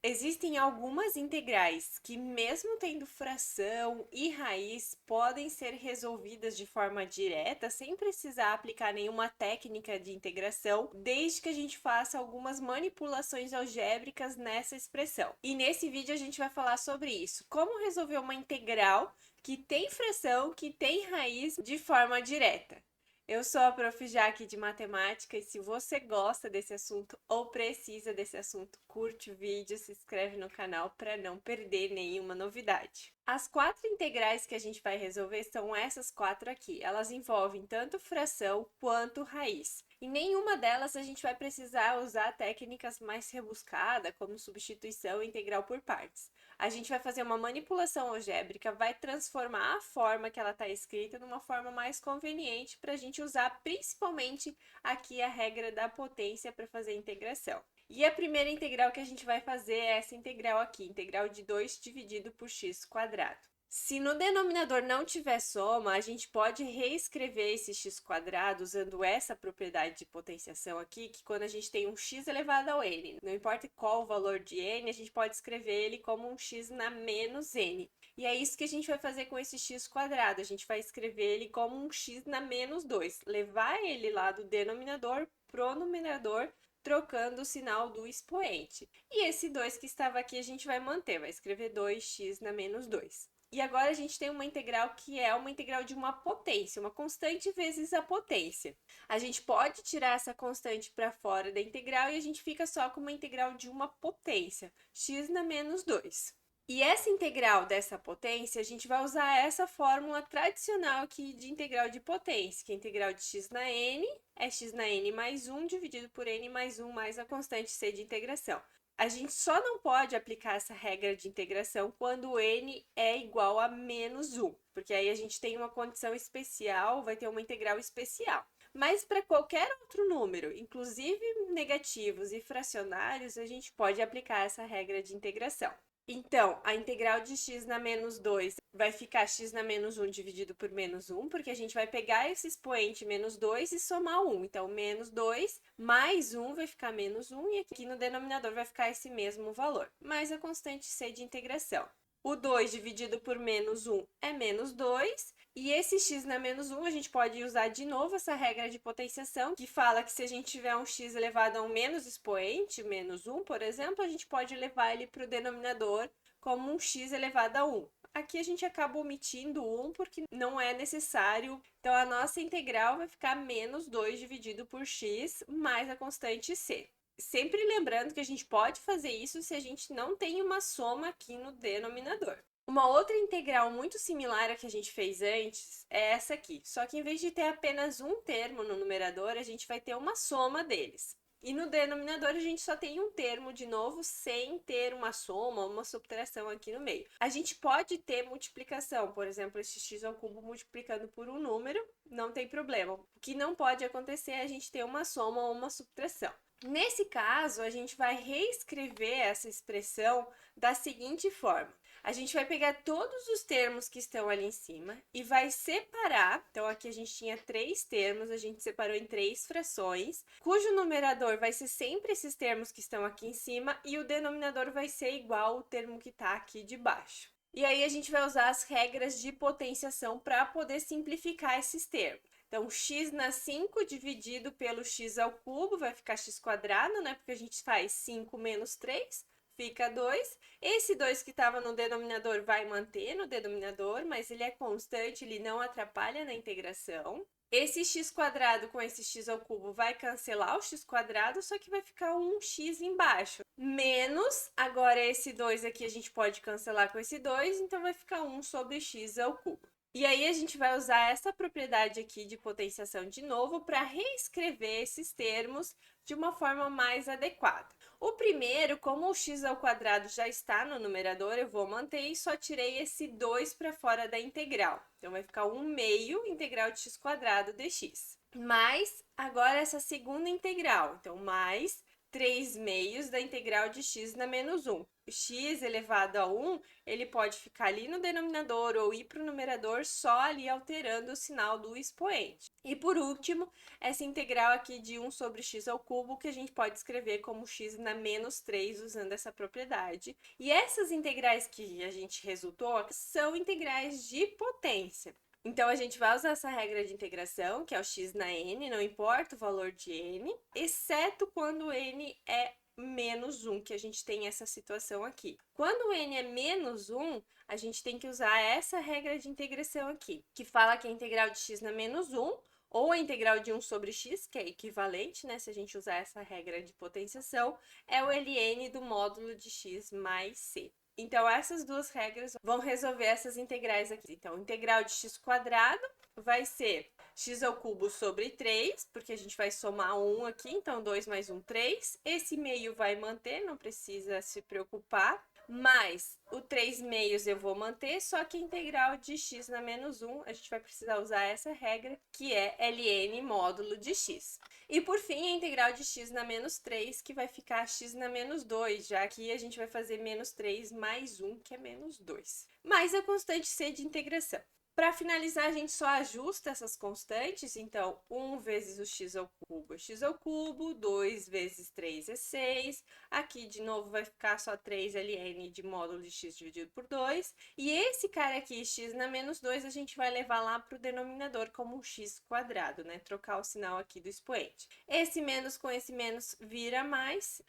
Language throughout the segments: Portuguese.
Existem algumas integrais que, mesmo tendo fração e raiz, podem ser resolvidas de forma direta, sem precisar aplicar nenhuma técnica de integração, desde que a gente faça algumas manipulações algébricas nessa expressão. E nesse vídeo a gente vai falar sobre isso: como resolver uma integral que tem fração, que tem raiz de forma direta. Eu sou a Prof. Jaque de Matemática e se você gosta desse assunto ou precisa desse assunto, curte o vídeo, se inscreve no canal para não perder nenhuma novidade. As quatro integrais que a gente vai resolver são essas quatro aqui. Elas envolvem tanto fração quanto raiz. Em nenhuma delas a gente vai precisar usar técnicas mais rebuscadas, como substituição e integral por partes. A gente vai fazer uma manipulação algébrica, vai transformar a forma que ela está escrita numa forma mais conveniente para a gente usar principalmente aqui a regra da potência para fazer a integração. E a primeira integral que a gente vai fazer é essa integral aqui, integral de 2 dividido por x quadrado. Se no denominador não tiver soma, a gente pode reescrever esse x quadrado usando essa propriedade de potenciação aqui, que quando a gente tem um x elevado ao n, não importa qual o valor de n, a gente pode escrever ele como um x na menos n. E é isso que a gente vai fazer com esse x quadrado, a gente vai escrever ele como um x na menos 2, levar ele lá do denominador pro numerador, trocando o sinal do expoente. E esse 2 que estava aqui a gente vai manter, vai escrever 2x na menos 2. E agora a gente tem uma integral que é uma integral de uma potência, uma constante vezes a potência. A gente pode tirar essa constante para fora da integral e a gente fica só com uma integral de uma potência, x na menos 2. E essa integral dessa potência, a gente vai usar essa fórmula tradicional aqui de integral de potência, que é a integral de x na n é x na n mais 1 dividido por n mais 1 mais a constante c de integração. A gente só não pode aplicar essa regra de integração quando n é igual a menos 1, porque aí a gente tem uma condição especial, vai ter uma integral especial. Mas para qualquer outro número, inclusive negativos e fracionários, a gente pode aplicar essa regra de integração. Então, a integral de x na menos 2 vai ficar x na menos 1 dividido por menos 1, porque a gente vai pegar esse expoente menos 2 e somar 1. Então, menos 2 mais 1 vai ficar menos 1, e aqui no denominador vai ficar esse mesmo valor, mais a constante c de integração. O 2 dividido por menos 1 é menos 2, e esse x na menos 1 a gente pode usar de novo essa regra de potenciação, que fala que se a gente tiver um x elevado a um menos expoente, menos 1, por exemplo, a gente pode levar ele para o denominador como um x elevado a 1. Aqui a gente acaba omitindo 1 porque não é necessário, então a nossa integral vai ficar menos 2 dividido por x mais a constante c. Sempre lembrando que a gente pode fazer isso se a gente não tem uma soma aqui no denominador. Uma outra integral muito similar à que a gente fez antes é essa aqui, só que em vez de ter apenas um termo no numerador, a gente vai ter uma soma deles. E no denominador a gente só tem um termo de novo, sem ter uma soma ou uma subtração aqui no meio. A gente pode ter multiplicação, por exemplo, esse x ao cubo multiplicando por um número, não tem problema. O que não pode acontecer é a gente ter uma soma ou uma subtração. Nesse caso, a gente vai reescrever essa expressão da seguinte forma. A gente vai pegar todos os termos que estão ali em cima e vai separar. Então, aqui a gente tinha 3 termos, a gente separou em 3 frações, cujo numerador vai ser sempre esses termos que estão aqui em cima e o denominador vai ser igual ao termo que está aqui de baixo. E aí, a gente vai usar as regras de potenciação para poder simplificar esses termos. Então, x na 5 dividido pelo x ao cubo vai ficar x quadrado, né? Porque a gente faz 5 menos 3, fica 2. Esse 2 que estava no denominador vai manter no denominador, mas ele é constante, ele não atrapalha na integração. Esse x quadrado com esse x ao cubo vai cancelar o x quadrado, só que vai ficar um x embaixo. Menos, agora esse 2 aqui a gente pode cancelar com esse 2, então vai ficar 1 sobre x ao cubo. E aí a gente vai usar essa propriedade aqui de potenciação de novo para reescrever esses termos de uma forma mais adequada. O primeiro, como o x ao quadrado já está no numerador, eu vou manter e só tirei esse 2 para fora da integral. Então, vai ficar 1 meio integral de x quadrado dx. Mais, agora essa segunda integral, então, mais 3 meios da integral de x na menos 1. X elevado a 1, ele pode ficar ali no denominador ou ir para o numerador só ali alterando o sinal do expoente. E por último, essa integral aqui de 1 sobre x ao cubo, que a gente pode escrever como x na menos 3 usando essa propriedade. E essas integrais que a gente resultou são integrais de potência. Então, a gente vai usar essa regra de integração, que é o x na n, não importa o valor de n, exceto quando n é menos 1, que a gente tem essa situação aqui. Quando n é menos 1, a gente tem que usar essa regra de integração aqui, que fala que a integral de x na menos 1, ou a integral de 1 sobre x, que é equivalente, né, se a gente usar essa regra de potenciação, é o ln do módulo de x mais c. Então, essas duas regras vão resolver essas integrais aqui. Então, integral de x quadrado vai ser x ao cubo sobre 3, porque a gente vai somar 1 aqui, então 2 mais 1, 3. Esse meio vai manter, não precisa se preocupar. Mais o 3 meios eu vou manter, só que a integral de x na menos 1, a gente vai precisar usar essa regra, que é ln módulo de x. E por fim, a integral de x na menos 3, que vai ficar x na menos 2, já que a gente vai fazer menos 3 mais 1, que é menos 2. Mais a constante c de integração. Para finalizar, a gente só ajusta essas constantes, então 1 vezes o x ao cubo é x ao cubo, 2 vezes 3 é 6, aqui de novo vai ficar só 3 ln de módulo de x dividido por 2, e esse cara aqui, x na menos 2, a gente vai levar lá para o denominador como um x quadrado, né? Trocar o sinal aqui do expoente. Esse menos com esse menos vira mais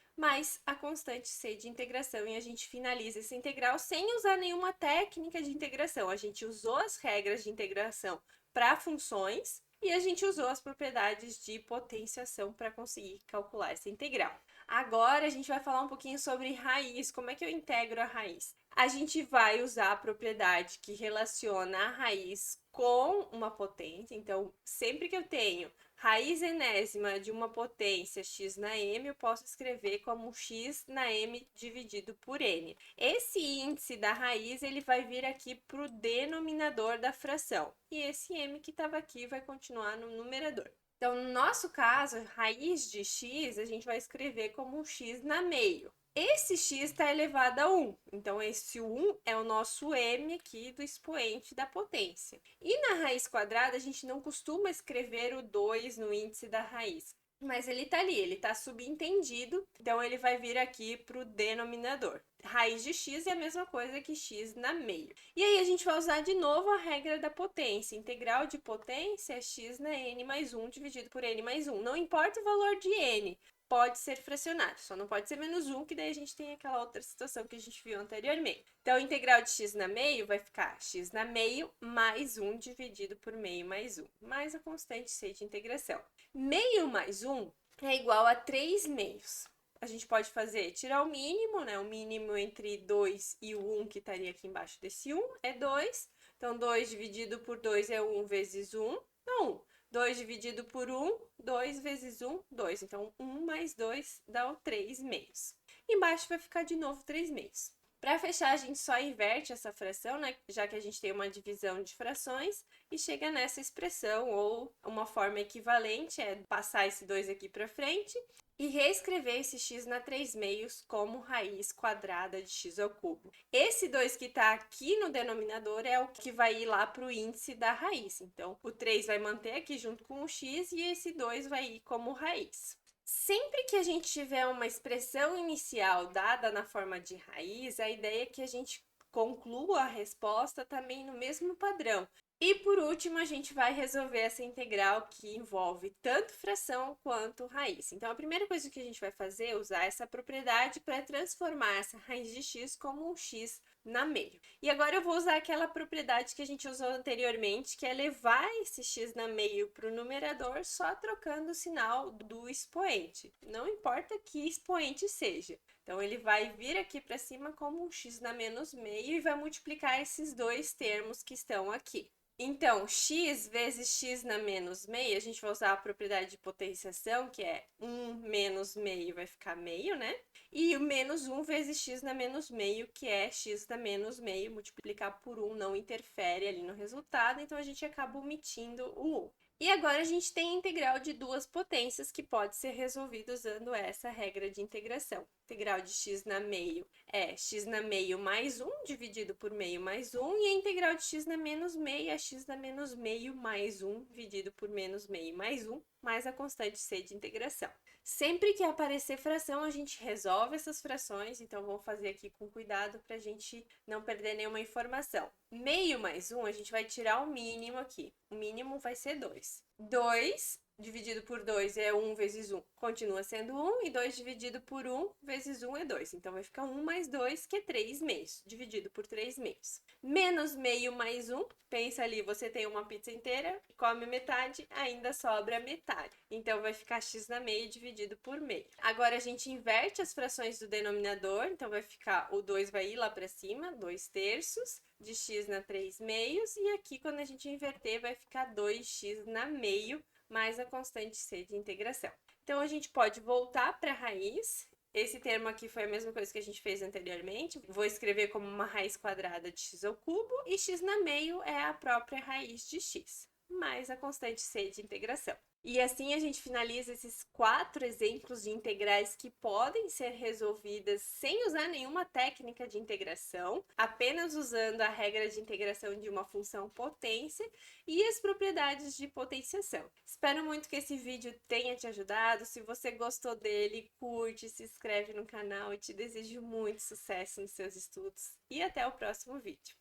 a constante c de integração, e a gente finaliza essa integral sem usar nenhuma técnica de integração. A gente usou as regras de integração para funções e a gente usou as propriedades de potenciação para conseguir calcular essa integral. Agora a gente vai falar um pouquinho sobre raiz, como é que eu integro a raiz. A gente vai usar a propriedade que relaciona a raiz com uma potência, então sempre que eu tenho raiz enésima de uma potência x na m, eu posso escrever como x na m dividido por n. Esse índice da raiz, ele vai vir aqui para o denominador da fração. E esse m que estava aqui vai continuar no numerador. Então, no nosso caso, raiz de x, a gente vai escrever como um x na meio. Esse x está elevado a 1, então esse 1 é o nosso m aqui do expoente da potência. E na raiz quadrada, a gente não costuma escrever o 2 no índice da raiz, mas ele está ali, ele está subentendido, então ele vai vir aqui para o denominador. Raiz de x é a mesma coisa que x na meio. E aí a gente vai usar de novo a regra da potência. Integral de potência é x na n mais 1 dividido por n mais 1. Não importa o valor de n, pode ser fracionário, só não pode ser menos 1, que daí a gente tem aquela outra situação que a gente viu anteriormente. Então, a integral de x na meio vai ficar x na meio mais 1 dividido por meio mais 1, mais a constante c de integração. Meio mais 1 é igual a 3 meios. A gente pode fazer, tirar o mínimo, né? O mínimo entre 2 e o 1, que estaria aqui embaixo desse 1, é 2. Então, 2 dividido por 2 é 1 vezes 1, não 1. 2 dividido por 1, 2 vezes 1, 2. Então, 1 mais 2 dá o 3 meios. Embaixo vai ficar de novo 3 meios. Para fechar, a gente só inverte essa fração, né? Já que a gente tem uma divisão de frações, e chega nessa expressão, ou uma forma equivalente, é passar esse 2 aqui para frente, e reescrever esse x na 3 meios como raiz quadrada de x ao cubo. Esse 2 que está aqui no denominador é o que vai ir lá para o índice da raiz. Então, o 3 vai manter aqui junto com o x e esse 2 vai ir como raiz. Sempre que a gente tiver uma expressão inicial dada na forma de raiz, a ideia é que a gente conclua a resposta também no mesmo padrão. E por último, a gente vai resolver essa integral que envolve tanto fração quanto raiz. Então, a primeira coisa que a gente vai fazer é usar essa propriedade para transformar essa raiz de x como um x na meio. E agora eu vou usar aquela propriedade que a gente usou anteriormente, que é levar esse x na meio para o numerador só trocando o sinal do expoente. Não importa que expoente seja. Então, ele vai vir aqui para cima como um x na menos meio e vai multiplicar esses dois termos que estão aqui. Então, x vezes x na menos meio, a gente vai usar a propriedade de potenciação, que é 1 menos meio vai ficar meio, né? E o menos 1 vezes x na menos meio, que é x na menos meio, multiplicar por 1 não interfere ali no resultado, então a gente acaba omitindo o 1. E agora a gente tem a integral de duas potências que pode ser resolvida usando essa regra de integração. integral de x na meio é x na meio mais 1 dividido por meio mais 1, e a integral de x na menos meio é x na menos meio mais 1 dividido por menos meio mais 1, mais a constante c de integração. Sempre que aparecer fração, a gente resolve essas frações, então vamos fazer aqui com cuidado para a gente não perder nenhuma informação. Meio mais 1, a gente vai tirar o mínimo aqui. O mínimo vai ser 2. 2 dividido por 2 é 1 vezes 1, continua sendo 1, e 2 dividido por 1 vezes 1 é 2. Então, vai ficar 1 mais 2, que é 3 meios, dividido por 3 meios. Menos meio mais 1, pensa ali, você tem uma pizza inteira, come metade, ainda sobra metade. Então, vai ficar x na meio dividido por meio. Agora, a gente inverte as frações do denominador, então vai ficar, o 2 vai ir lá para cima, 2 terços, de x na 3 meios, e aqui, quando a gente inverter, vai ficar 2x na meio, mais a constante c de integração. Então, a gente pode voltar para a raiz. Esse termo aqui foi a mesma coisa que a gente fez anteriormente. Vou escrever como uma raiz quadrada de x ao cubo, e x na meio é a própria raiz de x, mais a constante c de integração. E assim a gente finaliza esses 4 exemplos de integrais que podem ser resolvidas sem usar nenhuma técnica de integração, apenas usando a regra de integração de uma função potência e as propriedades de potenciação. Espero muito que esse vídeo tenha te ajudado. Se você gostou dele, curte, se inscreve no canal e te desejo muito sucesso nos seus estudos. E até o próximo vídeo.